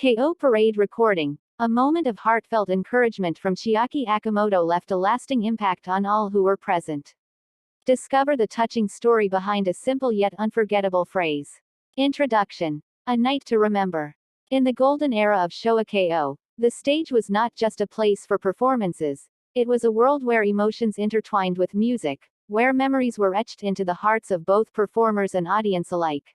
Kayo Parade recording. A moment of heartfelt encouragement from Chiaki Akimoto left a lasting impact on all who were present. Discover the touching story behind a simple yet unforgettable phrase. Introduction. A night to remember. In the golden era of Showa Kayo, the stage was not just a place for performances, it was a world where emotions intertwined with music, where memories were etched into the hearts of both performers and audience alike.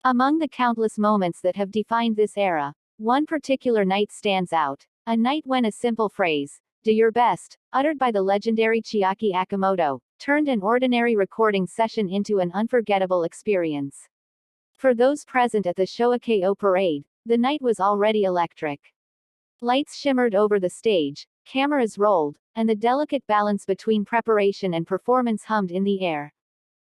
Among the countless moments that have defined this era, one particular night stands out, a night when a simple phrase, "Do your best," uttered by the legendary Chiaki Akimoto, turned an ordinary recording session into an unforgettable experience. For those present at the Showa Kayo Parade, the night was already electric. Lights shimmered over the stage, cameras rolled, and the delicate balance between preparation and performance hummed in the air.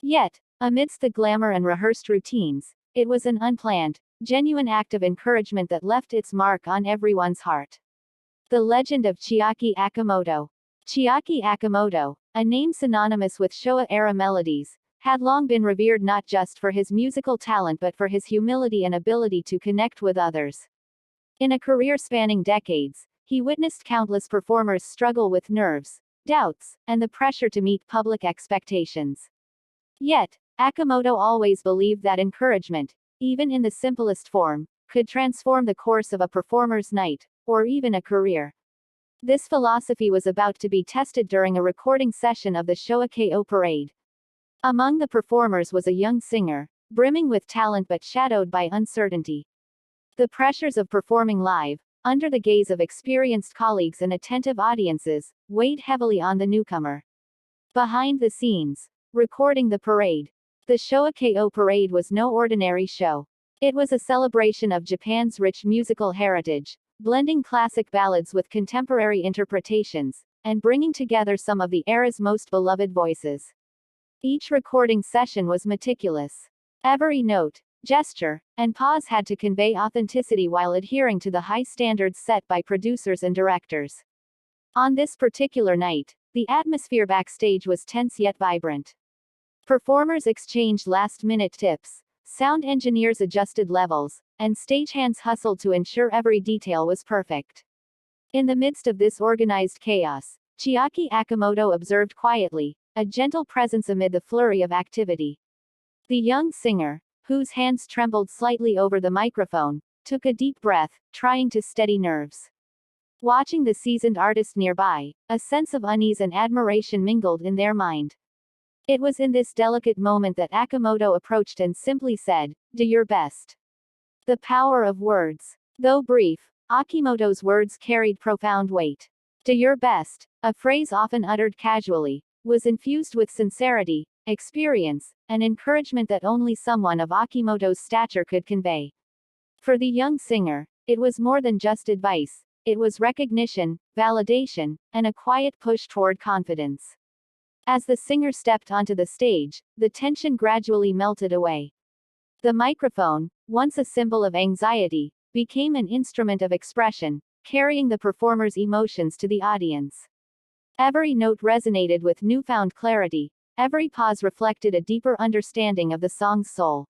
Yet, amidst the glamour and rehearsed routines, it was an unplanned, genuine act of encouragement that left its mark on everyone's heart. The legend of Chiaki Akimoto. Chiaki Akimoto, a name synonymous with Showa-era melodies, had long been revered not just for his musical talent but for his humility and ability to connect with others. In a career spanning decades, he witnessed countless performers struggle with nerves, doubts, and the pressure to meet public expectations. Yet, Akimoto always believed that encouragement, even in the simplest form, could transform the course of a performer's night, or even a career. This philosophy was about to be tested during a recording session of the Showa Kayo Parade. Among the performers was a young singer, brimming with talent but shadowed by uncertainty. The pressures of performing live, under the gaze of experienced colleagues and attentive audiences, weighed heavily on the newcomer. Behind the scenes, recording the parade. The Showa Kayo Parade was no ordinary show. It was a celebration of Japan's rich musical heritage, blending classic ballads with contemporary interpretations, and bringing together some of the era's most beloved voices. Each recording session was meticulous. Every note, gesture, and pause had to convey authenticity while adhering to the high standards set by producers and directors. On this particular night, the atmosphere backstage was tense yet vibrant. Performers exchanged last-minute tips, sound engineers adjusted levels, and stagehands hustled to ensure every detail was perfect. In the midst of this organized chaos, Chiaki Akimoto observed quietly, a gentle presence amid the flurry of activity. The young singer, whose hands trembled slightly over the microphone, took a deep breath, trying to steady nerves. Watching the seasoned artist nearby, a sense of unease and admiration mingled in their mind. It was in this delicate moment that Akimoto approached and simply said, "Do your best." The power of words. Though brief, Akimoto's words carried profound weight. "Do your best," a phrase often uttered casually, was infused with sincerity, experience, and encouragement that only someone of Akimoto's stature could convey. For the young singer, it was more than just advice, it was recognition, validation, and a quiet push toward confidence. As the singer stepped onto the stage, the tension gradually melted away. The microphone, once a symbol of anxiety, became an instrument of expression, carrying the performer's emotions to the audience. Every note resonated with newfound clarity, every pause reflected a deeper understanding of the song's soul.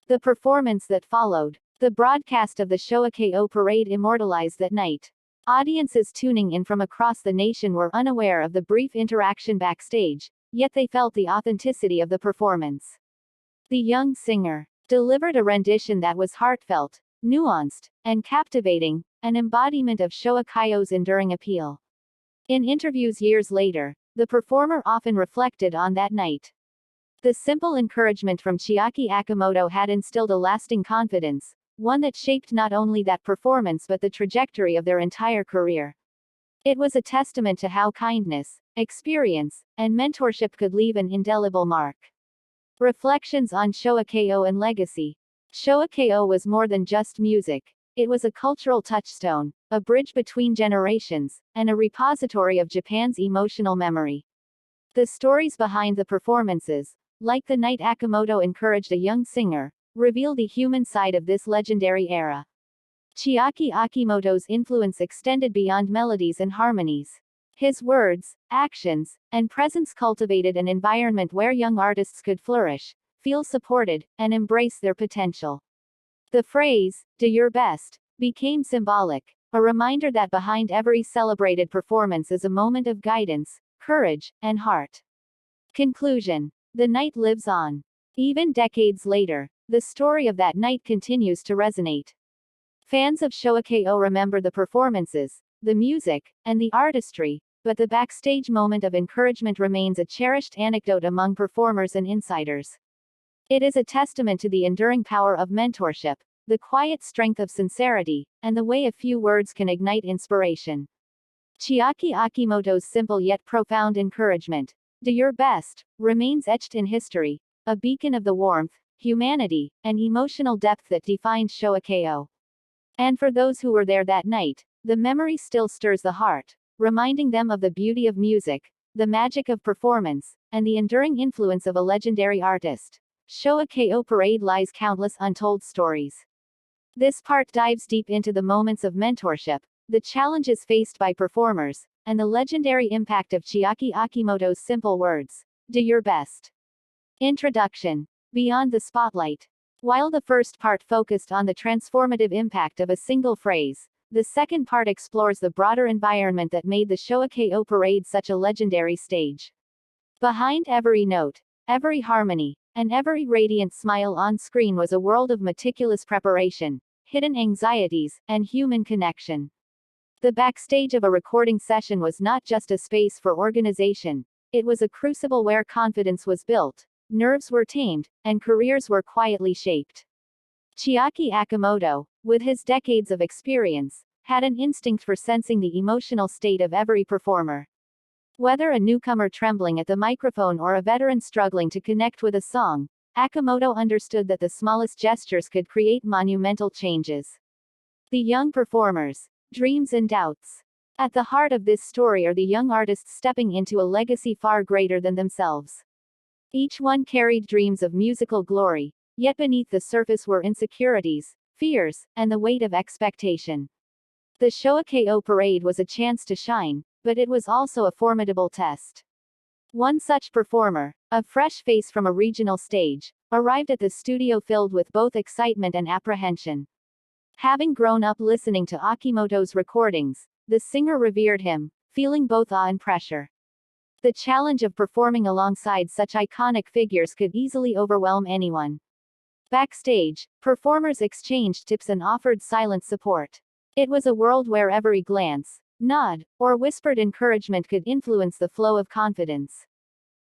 The performance that followed, the broadcast of the Showa Kayo Parade immortalized that night. Audiences tuning in from across the nation were unaware of the brief interaction backstage, yet they felt the authenticity of the performance. The young singer delivered a rendition that was heartfelt, nuanced, and captivating, an embodiment of Showa Kayo's enduring appeal. In interviews years later, the performer often reflected on that night. The simple encouragement from Chiaki Akimoto had instilled a lasting confidence, one that shaped not only that performance but the trajectory of their entire career. It was a testament to how kindness, experience, and mentorship could leave an indelible mark. Reflections on Showa Kayo and legacy. Showa Kayo was more than just music. It was a cultural touchstone, a bridge between generations, and a repository of Japan's emotional memory. The stories behind the performances, like the night Akimoto encouraged a young singer, reveal the human side of this legendary era. Chiaki Akimoto's influence extended beyond melodies and harmonies. His words, actions, and presence cultivated an environment where young artists could flourish, feel supported, and embrace their potential. The phrase, "Do your best," became symbolic, a reminder that behind every celebrated performance is a moment of guidance, courage, and heart. Conclusion. The night lives on. Even decades later, the story of that night continues to resonate. Fans of Showa Kayo remember the performances, the music, and the artistry, but the backstage moment of encouragement remains a cherished anecdote among performers and insiders. It is a testament to the enduring power of mentorship, the quiet strength of sincerity, and the way a few words can ignite inspiration. Chiaki Akimoto's simple yet profound encouragement, "Do your best," remains etched in history, a beacon of the warmth, humanity, and emotional depth that defined Showa Kayo. And for those who were there that night, the memory still stirs the heart, reminding them of the beauty of music, the magic of performance, and the enduring influence of a legendary artist. Showa Kayo Parade lies countless untold stories. This part dives deep into the moments of mentorship, the challenges faced by performers, and the legendary impact of Chiaki Akimoto's simple words, "Do your best." Introduction. Beyond the spotlight. While the first part focused on the transformative impact of a single phrase, the second part explores the broader environment that made the Showa Kayo Parade such a legendary stage. Behind every note, every harmony, and every radiant smile on screen was a world of meticulous preparation, hidden anxieties, and human connection. The backstage of a recording session was not just a space for organization, it was a crucible where confidence was built, nerves were tamed, and careers were quietly shaped. Chiaki Akimoto, with his decades of experience, had an instinct for sensing the emotional state of every performer. Whether a newcomer trembling at the microphone or a veteran struggling to connect with a song, Akimoto understood that the smallest gestures could create monumental changes. The young performers, dreams and doubts. At the heart of this story are the young artists stepping into a legacy far greater than themselves. Each one carried dreams of musical glory, yet beneath the surface were insecurities, fears, and the weight of expectation. The Showa Kayo Parade was a chance to shine, but it was also a formidable test. One such performer, a fresh face from a regional stage, arrived at the studio filled with both excitement and apprehension. Having grown up listening to Akimoto's recordings, the singer revered him, feeling both awe and pressure. The challenge of performing alongside such iconic figures could easily overwhelm anyone. Backstage, performers exchanged tips and offered silent support. It was a world where every glance, nod, or whispered encouragement could influence the flow of confidence.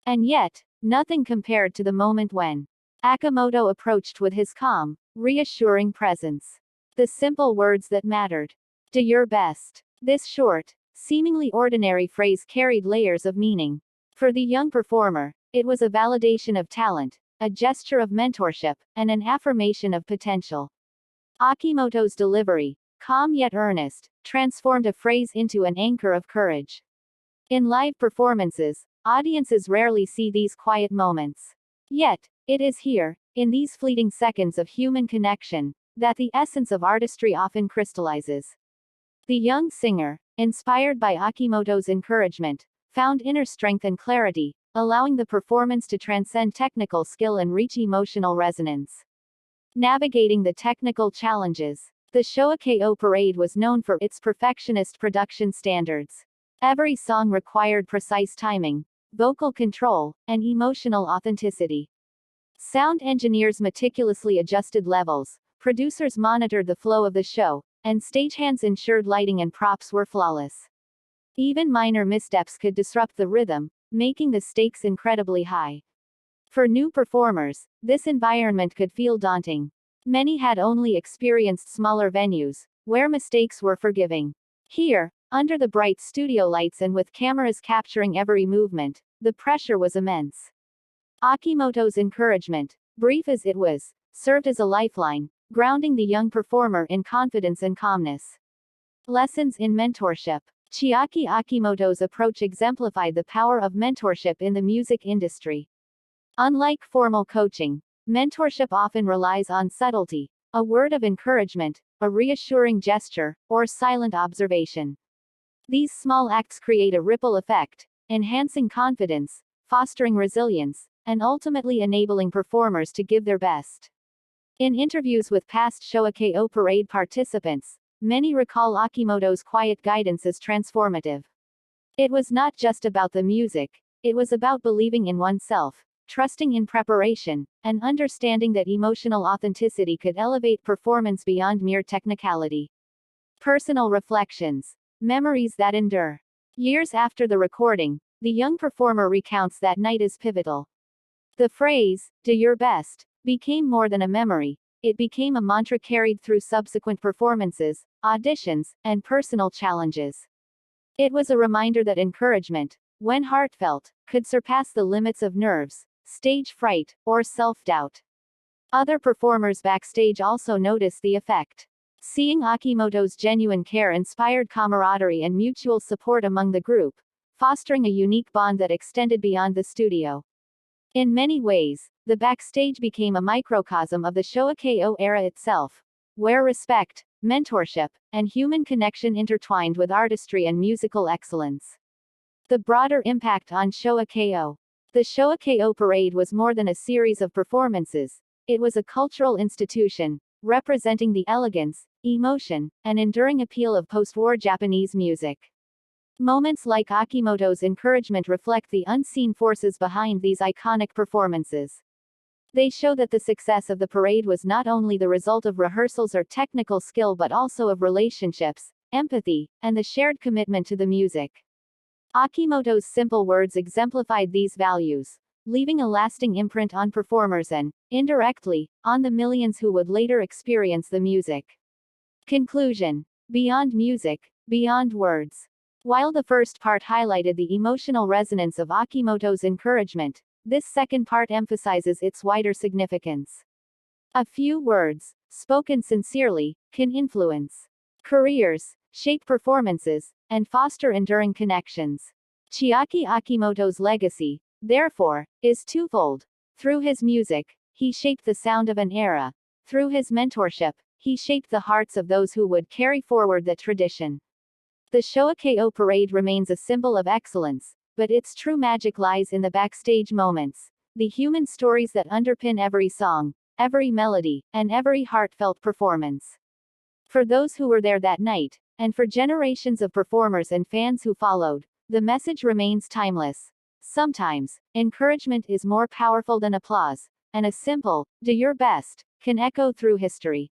And yet, nothing compared to the moment when Akimoto approached with his calm, reassuring presence. The simple words that mattered. "Do your best." This short, seemingly ordinary phrase carried layers of meaning. For the young performer, it was a validation of talent, a gesture of mentorship, and an affirmation of potential. Akimoto's delivery, calm yet earnest, transformed a phrase into an anchor of courage. In live performances, audiences rarely see these quiet moments. Yet, it is here, in these fleeting seconds of human connection, that the essence of artistry often crystallizes. The young singer, inspired by Akimoto's encouragement, found inner strength and clarity, allowing the performance to transcend technical skill and reach emotional resonance. Navigating the technical challenges. The Showa Kayo Parade was known for its perfectionist production standards. Every song required precise timing, vocal control, and emotional authenticity. Sound engineers meticulously adjusted levels, producers monitored the flow of the show, and stagehands ensured lighting and props were flawless. Even minor missteps could disrupt the rhythm, making the stakes incredibly high. For new performers, this environment could feel daunting. Many had only experienced smaller venues, where mistakes were forgiving. Here, under the bright studio lights and with cameras capturing every movement, the pressure was immense. Akimoto's encouragement, brief as it was, served as a lifeline, grounding the young performer in confidence and calmness. Lessons in mentorship. Chiaki Akimoto's approach exemplified the power of mentorship in the music industry. Unlike formal coaching, mentorship often relies on subtlety, a word of encouragement, a reassuring gesture, or silent observation. These small acts create a ripple effect, enhancing confidence, fostering resilience, and ultimately enabling performers to give their best. In interviews with past Showa Kayo Parade participants, many recall Akimoto's quiet guidance as transformative. It was not just about the music, it was about believing in oneself, trusting in preparation, and understanding that emotional authenticity could elevate performance beyond mere technicality. Personal reflections. Memories that endure. Years after the recording, the young performer recounts that night as pivotal. The phrase, "do your best," became more than a memory, it became a mantra carried through subsequent performances, auditions, and personal challenges. It was a reminder that encouragement, when heartfelt, could surpass the limits of nerves, stage fright, or self-doubt. Other performers backstage also noticed the effect. Seeing Akimoto's genuine care inspired camaraderie and mutual support among the group, fostering a unique bond that extended beyond the studio. In many ways, the backstage became a microcosm of the Showa Kayo era itself, where respect, mentorship, and human connection intertwined with artistry and musical excellence. The broader impact on Showa Kayo. The Showa Kayo Parade was more than a series of performances, it was a cultural institution, representing the elegance, emotion, and enduring appeal of post-war Japanese music. Moments like Akimoto's encouragement reflect the unseen forces behind these iconic performances. They show that the success of the parade was not only the result of rehearsals or technical skill but also of relationships, empathy, and the shared commitment to the music. Akimoto's simple words exemplified these values, leaving a lasting imprint on performers and, indirectly, on the millions who would later experience the music. Conclusion. Beyond music, beyond words. While the first part highlighted the emotional resonance of Akimoto's encouragement, this second part emphasizes its wider significance. A few words, spoken sincerely, can influence careers, shape performances, and foster enduring connections. Chiaki Akimoto's legacy, therefore, is twofold. Through his music, he shaped the sound of an era. Through his mentorship, he shaped the hearts of those who would carry forward that tradition. The Showa Kayo Parade remains a symbol of excellence, but its true magic lies in the backstage moments, the human stories that underpin every song, every melody, and every heartfelt performance. For those who were there that night, and for generations of performers and fans who followed, the message remains timeless. Sometimes, encouragement is more powerful than applause, and a simple, "do your best," can echo through history.